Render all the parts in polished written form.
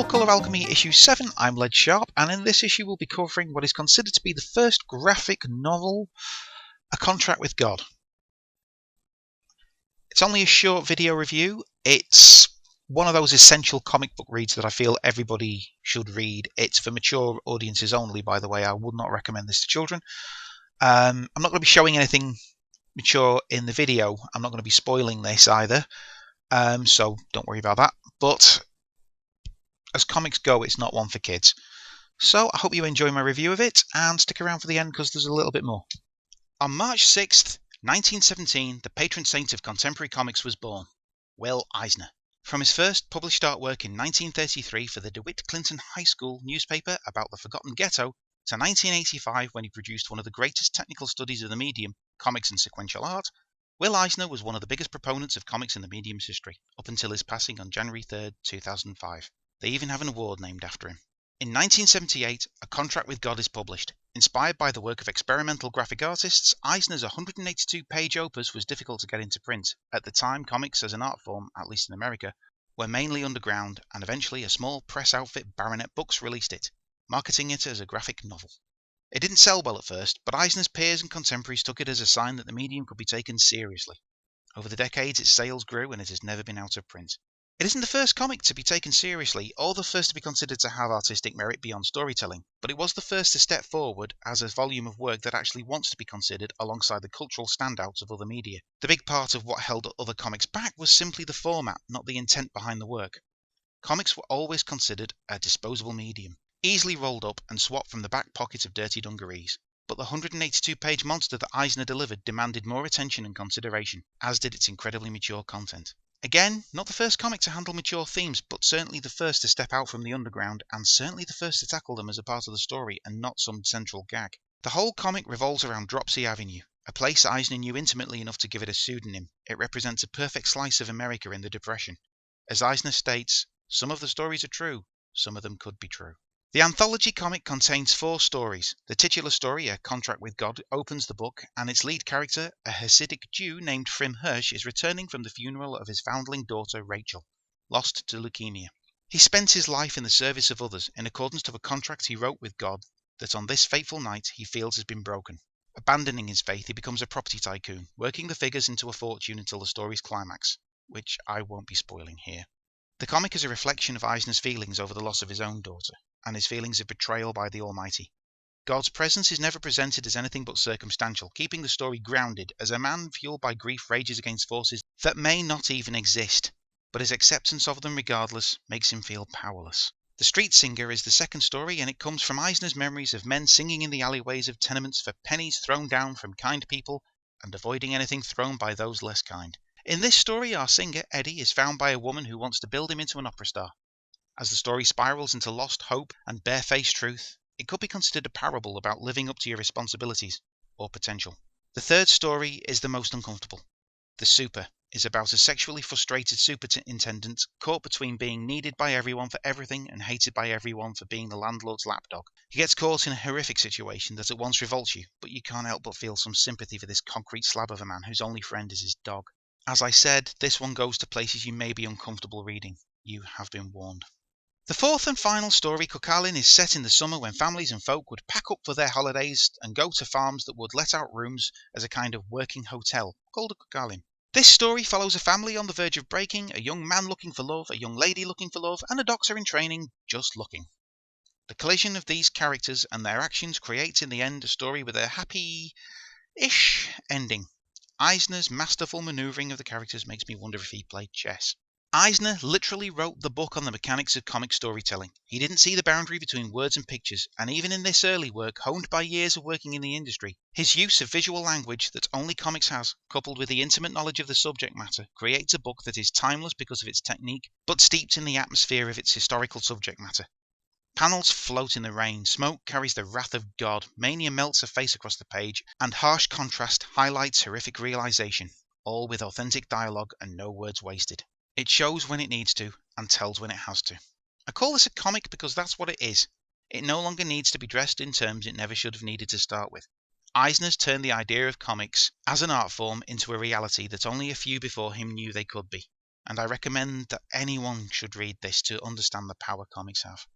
Full Colour Alchemy issue 7, I'm Led Sharp, and in this issue we'll be covering what is considered to be the first graphic novel, A Contract with God. It's only a short video review. It's one of those essential comic book reads that I feel everybody should read. It's for mature audiences only, by the way. I would not recommend this to children. I'm not going to be showing anything mature in the video. I'm not going to be spoiling this either, so don't worry about that. But as comics go, it's not one for kids. So I hope you enjoy my review of it, and stick around for the end because there's a little bit more. On March 6th, 1917, the patron saint of contemporary comics was born, Will Eisner. From his first published artwork in 1933 for the DeWitt Clinton High School newspaper about the forgotten ghetto, to 1985 when he produced one of the greatest technical studies of the medium, comics and sequential art, Will Eisner was one of the biggest proponents of comics in the medium's history, up until his passing on January 3rd, 2005. They even have an award named after him. In 1978, A Contract with God is published. Inspired by the work of experimental graphic artists, Eisner's 182-page opus was difficult to get into print. At the time, comics as an art form, at least in America, were mainly underground, and eventually a small press outfit, Baronet Books, released it, marketing it as a graphic novel. It didn't sell well at first, but Eisner's peers and contemporaries took it as a sign that the medium could be taken seriously. Over the decades, its sales grew, and it has never been out of print. It isn't the first comic to be taken seriously, or the first to be considered to have artistic merit beyond storytelling, but it was the first to step forward as a volume of work that actually wants to be considered alongside the cultural standouts of other media. The big part of what held other comics back was simply the format, not the intent behind the work. Comics were always considered a disposable medium, easily rolled up and swapped from the back pocket of dirty dungarees. But the 182-page monster that Eisner delivered demanded more attention and consideration, as did its incredibly mature content. Again, not the first comic to handle mature themes, but certainly the first to step out from the underground, and certainly the first to tackle them as a part of the story and not some central gag. The whole comic revolves around Dropsy Avenue, a place Eisner knew intimately enough to give it a pseudonym. It represents a perfect slice of America in the Depression. As Eisner states, some of the stories are true, some of them could be true. The anthology comic contains 4 stories. The titular story, A Contract with God, opens the book, and its lead character, a Hasidic Jew named Frim Hirsch, is returning from the funeral of his foundling daughter Rachel, lost to leukemia. He spent his life in the service of others, in accordance to a contract he wrote with God that on this fateful night he feels has been broken. Abandoning his faith, he becomes a property tycoon, working the figures into a fortune until the story's climax, which I won't be spoiling here. The comic is a reflection of Eisner's feelings over the loss of his own daughter, and his feelings of betrayal by the Almighty. God's presence is never presented as anything but circumstantial, keeping the story grounded as a man fueled by grief rages against forces that may not even exist, but his acceptance of them regardless makes him feel powerless. The Street Singer is the second story, and it comes from Eisner's memories of men singing in the alleyways of tenements for pennies thrown down from kind people and avoiding anything thrown by those less kind. In this story, our singer, Eddie, is found by a woman who wants to build him into an opera star. As the story spirals into lost hope and barefaced truth, it could be considered a parable about living up to your responsibilities, or potential. The third story is the most uncomfortable. The Super is about a sexually frustrated superintendent caught between being needed by everyone for everything and hated by everyone for being the landlord's lapdog. He gets caught in a horrific situation that at once revolts you, but you can't help but feel some sympathy for this concrete slab of a man whose only friend is his dog. As I said, this one goes to places you may be uncomfortable reading. You have been warned. The fourth and final story, Cuchulainn, is set in the summer when families and folk would pack up for their holidays and go to farms that would let out rooms as a kind of working hotel, called a Cuchulainn. This story follows a family on the verge of breaking, a young man looking for love, a young lady looking for love, and a doctor in training just looking. The collision of these characters and their actions creates in the end a story with a happy-ish ending. Eisner's masterful manoeuvring of the characters makes me wonder if he played chess. Eisner literally wrote the book on the mechanics of comic storytelling. He didn't see the boundary between words and pictures, and even in this early work, honed by years of working in the industry, his use of visual language that only comics has, coupled with the intimate knowledge of the subject matter, creates a book that is timeless because of its technique, but steeped in the atmosphere of its historical subject matter. Panels float in the rain, smoke carries the wrath of God, mania melts a face across the page, and harsh contrast highlights horrific realization, all with authentic dialogue and no words wasted. It shows when it needs to, and tells when it has to. I call this a comic because that's what it is. It no longer needs to be dressed in terms it never should have needed to start with. Eisner's turned the idea of comics as an art form into a reality that only a few before him knew they could be. and I recommend that anyone should read this to understand the power comics have.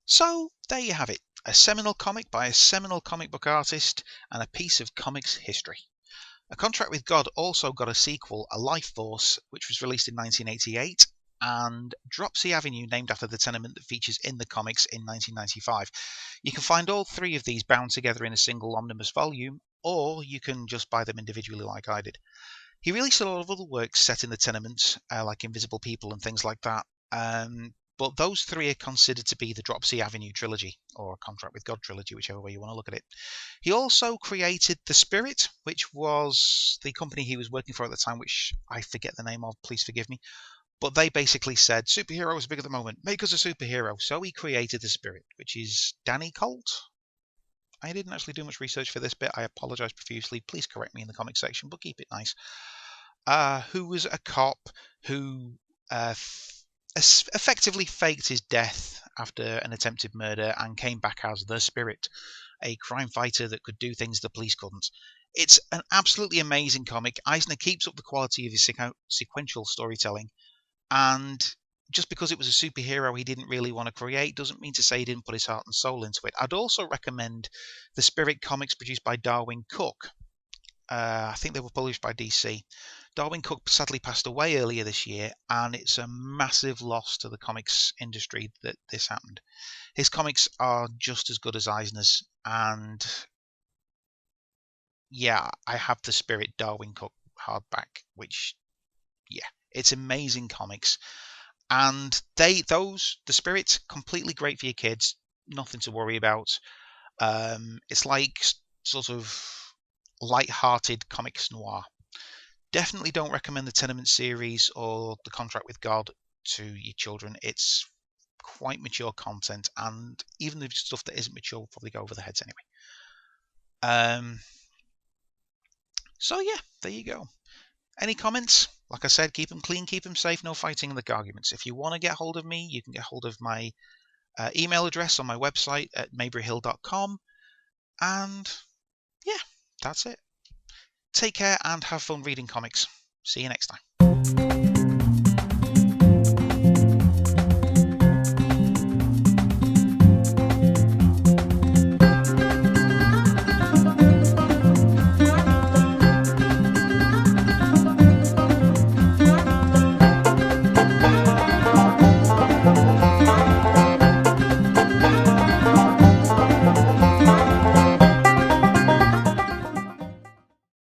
So there you have it, a seminal comic by a seminal comic book artist and a piece of comics history. A Contract with God also got a sequel, A Life Force, which was released in 1988, and Dropsy Avenue, named after the tenement that features in the comics, in 1995. You can find all three of these bound together in a single omnibus volume, or you can just buy them individually like I did. He released a lot of other works set in the tenement, like Invisible People and things like that, but those three are considered to be the Dropsy Avenue trilogy, or Contract with God trilogy, whichever way you want to look at it. He also created The Spirit, which was the company he was working for at the time, which I forget the name of, please forgive me. But they basically said, superheroes are big at the moment, make us a superhero. So he created The Spirit, which is Danny Colt. I didn't actually do much research for this bit. I apologise profusely. Please correct me in the comment section, but keep it nice. Who was a cop who effectively faked his death after an attempted murder and came back as the Spirit, a crime fighter that could do things the police couldn't. It's an absolutely amazing comic. Eisner keeps up the quality of his sequential storytelling, and just because it was a superhero he didn't really want to create doesn't mean to say he didn't put his heart and soul into it. I'd also recommend the Spirit comics produced by Darwin Cook. I think they were published by DC. Darwin Cook sadly passed away earlier this year, and it's a massive loss to the comics industry that this happened. His comics are just as good as Eisner's, and yeah, I have the Spirit Darwin Cook hardback, which, yeah, it's amazing comics. And the Spirit, completely great for your kids, nothing to worry about. It's like sort of light-hearted comics noir. Definitely don't recommend the Tenement series or the Contract with God to your children. It's quite mature content, and even the stuff that isn't mature will probably go over their heads anyway. So yeah, there you go. Any comments? Like I said, keep them clean, keep them safe, no fighting in the arguments. If you want to get hold of me, you can get hold of my email address on my website at mayburyhill.com. And yeah, that's it. Take care and have fun reading comics. See you next time.